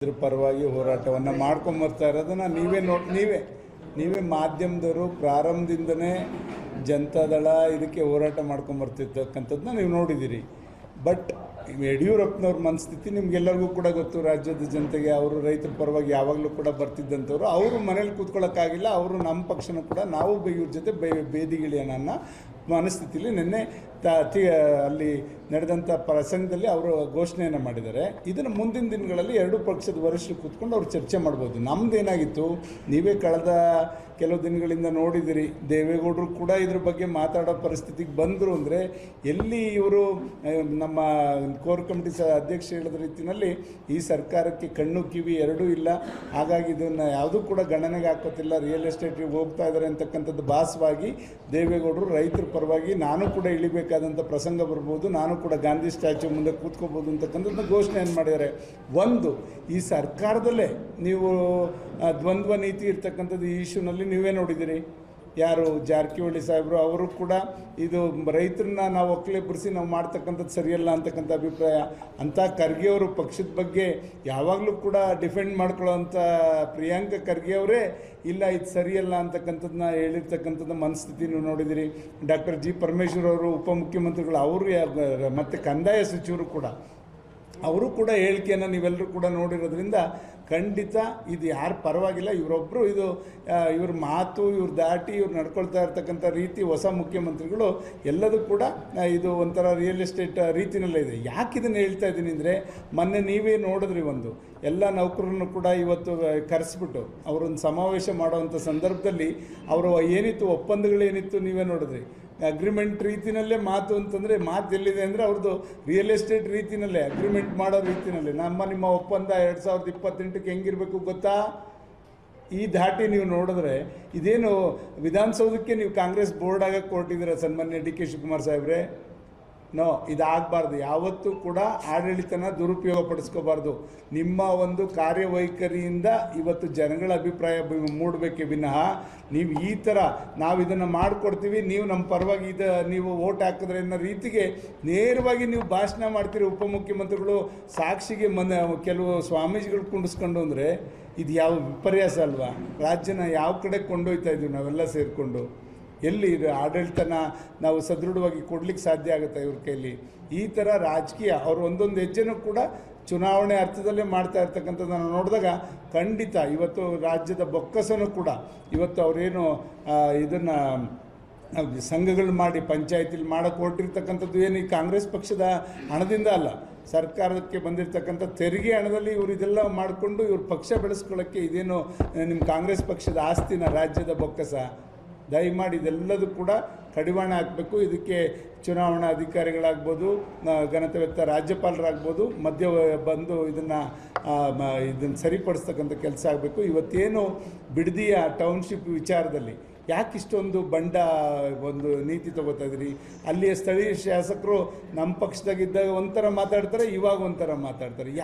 ಇದ್ರ ಪರವಾಗಿ ಹೋರಾಟವನ್ನು ಮಾಡ್ಕೊಂಬರ್ತಾ ಇರೋದನ್ನು ನೀವೇ ಮಾಧ್ಯಮದವರು ಪ್ರಾರಂಭದಿಂದನೇ ಜನತಾದಳ ಇದಕ್ಕೆ ಹೋರಾಟ ಮಾಡ್ಕೊಂಬರ್ತಿರ್ತಕ್ಕಂಥದ್ದನ್ನ ನೀವು ನೋಡಿದ್ದೀರಿ. ಬಟ್ ಯಡಿಯೂರಪ್ಪನವ್ರ ಮನಸ್ಥಿತಿ ನಿಮಗೆಲ್ಲರಿಗೂ ಕೂಡ ಗೊತ್ತು. ರಾಜ್ಯದ ಜನತೆಗೆ ಅವರು ರೈತರ ಪರವಾಗಿ ಯಾವಾಗಲೂ ಕೂಡ ಬರ್ತಿದ್ದಂಥವ್ರು. ಅವರು ಮನೇಲಿ ಕೂತ್ಕೊಳ್ಳೋಕ್ಕಾಗಿಲ್ಲ, ಅವರು ನಮ್ಮ ಪಕ್ಷನೂ ಕೂಡ ನಾವು ಇವ್ರ ಜೊತೆ ಬೇದಿಗಿಳಿಯೋಣ ಅನ್ನೋ ಮನಸ್ಥಿತಿಯಲ್ಲಿ ನಿನ್ನೆ ಅಲ್ಲಿ ನಡೆದಂಥ ಪ್ರಸಂಗದಲ್ಲಿ ಅವರು ಘೋಷಣೆಯನ್ನು ಮಾಡಿದ್ದಾರೆ. ಇದನ್ನು ಮುಂದಿನ ದಿನಗಳಲ್ಲಿ ಎರಡೂ ಪಕ್ಷದ ವರಿಷ್ಠರು ಕೂತ್ಕೊಂಡು ಅವ್ರು ಚರ್ಚೆ ಮಾಡ್ಬೋದು. ನಮ್ಮದೇನಾಗಿತ್ತು, ನೀವೇ ಕಳೆದ ಕೆಲವು ದಿನಗಳಿಂದ ನೋಡಿದಿರಿ, ದೇವೇಗೌಡರು ಕೂಡ ಇದ್ರ ಬಗ್ಗೆ ಮಾತಾಡೋ ಪರಿಸ್ಥಿತಿಗೆ ಬಂದರು. ಅಂದರೆ ಎಲ್ಲಿ ಇವರು ನಮ್ಮ ಕೋರ್ ಕಮಿಟಿ ಅಧ್ಯಕ್ಷ ಹೇಳಿದ ರೀತಿಯಲ್ಲಿ ಈ ಸರ್ಕಾರಕ್ಕೆ ಕಣ್ಣು ಕಿವಿ ಎರಡೂ ಇಲ್ಲ, ಹಾಗಾಗಿ ಇದನ್ನು ಯಾವುದೂ ಕೂಡ ಗಣನೆಗೆ ಹಾಕೋತಿಲ್ಲ, ರಿಯಲ್ ಎಸ್ಟೇಟಿಗೆ ಹೋಗ್ತಾ ಇದ್ದಾರೆ ಅಂತಕ್ಕಂಥದ್ದು ಭಾಸವಾಗಿ ದೇವೇಗೌಡರು ರೈತರ ಪರವಾಗಿ ನಾನು ಕೂಡ ಇಳಿಬೇಕಾದಂಥ ಪ್ರಸಂಗ ಬರ್ಬೋದು, ನಾನು ಕೂಡ ಗಾಂಧಿ ಸ್ಟ್ಯಾಚ್ಯೂ ಮುಂದೆ ಕೂತ್ಕೋಬೋದು ಅಂತಕ್ಕಂಥದ್ದನ್ನ ಘೋಷಣೆಯನ್ನು ಮಾಡಿದ್ದಾರೆ. ಒಂದು, ಈ ಸರ್ಕಾರದಲ್ಲೇ ನೀವು ದ್ವಂದ್ವ ನೀತಿ ಇರ್ತಕ್ಕಂಥದ್ದು ಈ ಇಶ್ಯೂನಲ್ಲಿ ನೀವೇ ನೋಡಿದ್ದೀರಿ. ಯಾರು ಜಾರಕಿಹೊಳಿ ಸಾಹೇಬರು ಅವರು ಕೂಡ ಇದು ರೈತರನ್ನ ನಾವು ಒಕ್ಕಲೆಬ್ಬಿಸಿ ನಾವು ಮಾಡ್ತಕ್ಕಂಥದ್ದು ಸರಿಯಲ್ಲ ಅಂತಕ್ಕಂಥ ಅಭಿಪ್ರಾಯ. ಅಂಥ ಖರ್ಗೆ ಅವರು ಪಕ್ಷದ ಬಗ್ಗೆ ಯಾವಾಗಲೂ ಕೂಡ ಡಿಫೆಂಡ್ ಮಾಡ್ಕೊಳ್ಳೋವಂಥ ಪ್ರಿಯಾಂಕ ಖರ್ಗೆ ಅವರೇ ಇಲ್ಲ ಇದು ಸರಿಯಲ್ಲ ಅಂತಕ್ಕಂಥದ್ದನ್ನ ಹೇಳಿರ್ತಕ್ಕಂಥದ್ದು ಮನಸ್ಥಿತಿ ನೀವು ನೋಡಿದಿರಿ. ಡಾಕ್ಟರ್ ಜಿ ಪರಮೇಶ್ವರ್ ಅವರು ಉಪಮುಖ್ಯಮಂತ್ರಿಗಳು, ಅವರು ಮತ್ತು ಕಂದಾಯ ಸಚಿವರು ಕೂಡ ಅವರು ಕೂಡ ಹೇಳಿಕೆಯನ್ನು ನೀವೆಲ್ಲರೂ ಕೂಡ ನೋಡಿರೋದ್ರಿಂದ ಖಂಡಿತ ಇದು ಯಾರು ಪರವಾಗಿಲ್ಲ. ಇವರೊಬ್ಬರು ಇವ್ರ ಮಾತು, ಇವ್ರು ದಾಟಿ ಇವ್ರು ನಡ್ಕೊಳ್ತಾ ಇರ್ತಕ್ಕಂಥ ರೀತಿ, ಹೊಸ ಮುಖ್ಯಮಂತ್ರಿಗಳು ಎಲ್ಲದೂ ಕೂಡ ಇದು ಒಂಥರ ರಿಯಲ್ ಎಸ್ಟೇಟ್ ರೀತಿಯಲ್ಲೇ ಇದೆ. ಯಾಕೆ ಇದನ್ನು ಹೇಳ್ತಾ ಇದ್ದೀನಿ ಅಂದರೆ, ಮೊನ್ನೆ ನೀವೇ ನೋಡಿದ್ರಿ, ಒಂದು ಎಲ್ಲ ನೌಕರರನ್ನು ಕೂಡ ಇವತ್ತು ಕರೆಸ್ಬಿಟ್ಟು ಅವರೊಂದು ಸಮಾವೇಶ ಮಾಡುವಂಥ ಸಂದರ್ಭದಲ್ಲಿ ಅವರು ಏನಿತ್ತು ಒಪ್ಪಂದಗಳೇನಿತ್ತು ನೀವೇ ನೋಡಿದ್ರಿ. ಅಗ್ರಿಮೆಂಟ್ ರೀತಿಯಲ್ಲೇ ಮಾತು ಅಂತಂದರೆ ಮಾತು ಎಲ್ಲಿದೆ ಅಂದರೆ ಅವ್ರದ್ದು ರಿಯಲ್ ಎಸ್ಟೇಟ್ ರೀತಿಯಲ್ಲೇ ಅಗ್ರಿಮೆಂಟ್ ಮಾಡೋ ರೀತಿಯಲ್ಲೇ ನಿಮ್ಮ ಒಪ್ಪಂದ 2028ಕ್ಕೆ ಹೆಂಗಿರಬೇಕು ಗೊತ್ತಾ? ಈ ದಾಟಿ ನೀವು ನೋಡಿದ್ರೆ ಇದೇನು ವಿಧಾನಸೌಧಕ್ಕೆ ನೀವು ಕಾಂಗ್ರೆಸ್ ಬೋರ್ಡ್ ಆಗಕ್ಕೆ ಕೊಟ್ಟಿದ್ದೀರ ಸನ್ಮಾನ್ಯ ಡಿ ಕೆ ಶಿವಕುಮಾರ್ ಸಾಹೇಬ್ರೆ? ನೋ, ಇದಾಗಬಾರ್ದು. ಯಾವತ್ತೂ ಕೂಡ ಆಡಳಿತನ ದುರುಪಯೋಗ ಪಡಿಸ್ಕೋಬಾರ್ದು. ನಿಮ್ಮ ಒಂದು ಕಾರ್ಯವೈಖರಿಯಿಂದ ಇವತ್ತು ಜನಗಳ ಅಭಿಪ್ರಾಯ ಮೂಡಬೇಕೇ ವಿನಃ ನೀವು ಈ ಥರ ನಾವು ಇದನ್ನು ಮಾಡಿಕೊಡ್ತೀವಿ, ನೀವು ನಮ್ಮ ಪರವಾಗಿ ನೀವು ಓಟ್ ಹಾಕಿದ್ರೆ ಅನ್ನೋ ರೀತಿಗೆ ನೇರವಾಗಿ ನೀವು ಭಾಷಣ ಮಾಡ್ತೀರಿ. ಉಪಮುಖ್ಯಮಂತ್ರಿಗಳು ಸಾಕ್ಷಿಗೆ ಕೆಲವು ಸ್ವಾಮೀಜಿಗಳು ಕುಂಡಿಸ್ಕೊಂಡು ಅಂದರೆ ಇದು ಯಾವ ವಿಪರ್ಯಾಸ ಅಲ್ವಾ? ರಾಜ್ಯನ ಯಾವ ಕಡೆ ಕೊಂಡೊಯ್ತಾ ಇದ್ದೀವಿ ನಾವೆಲ್ಲ ಸೇರಿಕೊಂಡು? ಎಲ್ಲಿ ಇದು ಆಡಳಿತನ ನಾವು ಸದೃಢವಾಗಿ ಕೊಡ್ಲಿಕ್ಕೆ ಸಾಧ್ಯ ಆಗುತ್ತೆ ಇವ್ರ ಕೈಲಿ? ಈ ಥರ ರಾಜಕೀಯ ಅವರು ಒಂದೊಂದು ಹೆಜ್ಜೆನೂ ಕೂಡ ಚುನಾವಣೆ ಅರ್ಥದಲ್ಲೇ ಮಾಡ್ತಾ ಇರ್ತಕ್ಕಂಥದ್ದನ್ನು ನೋಡಿದಾಗ ಖಂಡಿತ ಇವತ್ತು ರಾಜ್ಯದ ಬೊಕ್ಕಸನೂ ಕೂಡ ಇವತ್ತು ಅವರೇನು ಇದನ್ನು ಸಂಘಗಳು ಮಾಡಿ ಪಂಚಾಯತಿಲಿ ಮಾಡೋಕ್ಕೆ ಹೊರಟಿರ್ತಕ್ಕಂಥದ್ದು ಏನು ಈ ಕಾಂಗ್ರೆಸ್ ಪಕ್ಷದ ಹಣದಿಂದ ಅಲ್ಲ, ಸರ್ಕಾರಕ್ಕೆ ಬಂದಿರತಕ್ಕಂಥ ತೆರಿಗೆ ಹಣದಲ್ಲಿ ಇವರು ಇದೆಲ್ಲ ಮಾಡಿಕೊಂಡು ಇವ್ರ ಪಕ್ಷ ಬೆಳೆಸ್ಕೊಳ್ಳೋಕ್ಕೆ ಇದೇನು ನಿಮ್ಮ ಕಾಂಗ್ರೆಸ್ ಪಕ್ಷದ ಆಸ್ತಿನ ರಾಜ್ಯದ ಬೊಕ್ಕಸ? ದಯಮಾಡಿ ಇದೆಲ್ಲದೂ ಕೂಡ ಕಡಿವಾಣ ಹಾಕಬೇಕು. ಇದಕ್ಕೆ ಚುನಾವಣಾ ಅಧಿಕಾರಿಗಳಾಗ್ಬೋದು, ಘನತೆವೆತ್ತ ರಾಜ್ಯಪಾಲರಾಗ್ಬೋದು ಮಧ್ಯ ಬಂದು ಇದನ್ನು ಸರಿಪಡಿಸ್ತಕ್ಕಂಥ ಕೆಲಸ ಆಗಬೇಕು. ಇವತ್ತೇನು ಬಿಡದಿಯ ಟೌನ್ಶಿಪ್ ವಿಚಾರದಲ್ಲಿ ಯಾಕೆ ಇಷ್ಟೊಂದು ಒಂದು ನೀತಿ ತೊಗೋತಾ ಇದ್ದೀರಿ? ಅಲ್ಲಿಯ ಸ್ಥಳೀಯ ಶಾಸಕರು ನಮ್ಮ ಪಕ್ಷದಾಗಿದ್ದಾಗ ಒಂಥರ ಮಾತಾಡ್ತಾರೆ, ಇವಾಗ ಒಂಥರ ಮಾತಾಡ್ತಾರೆ.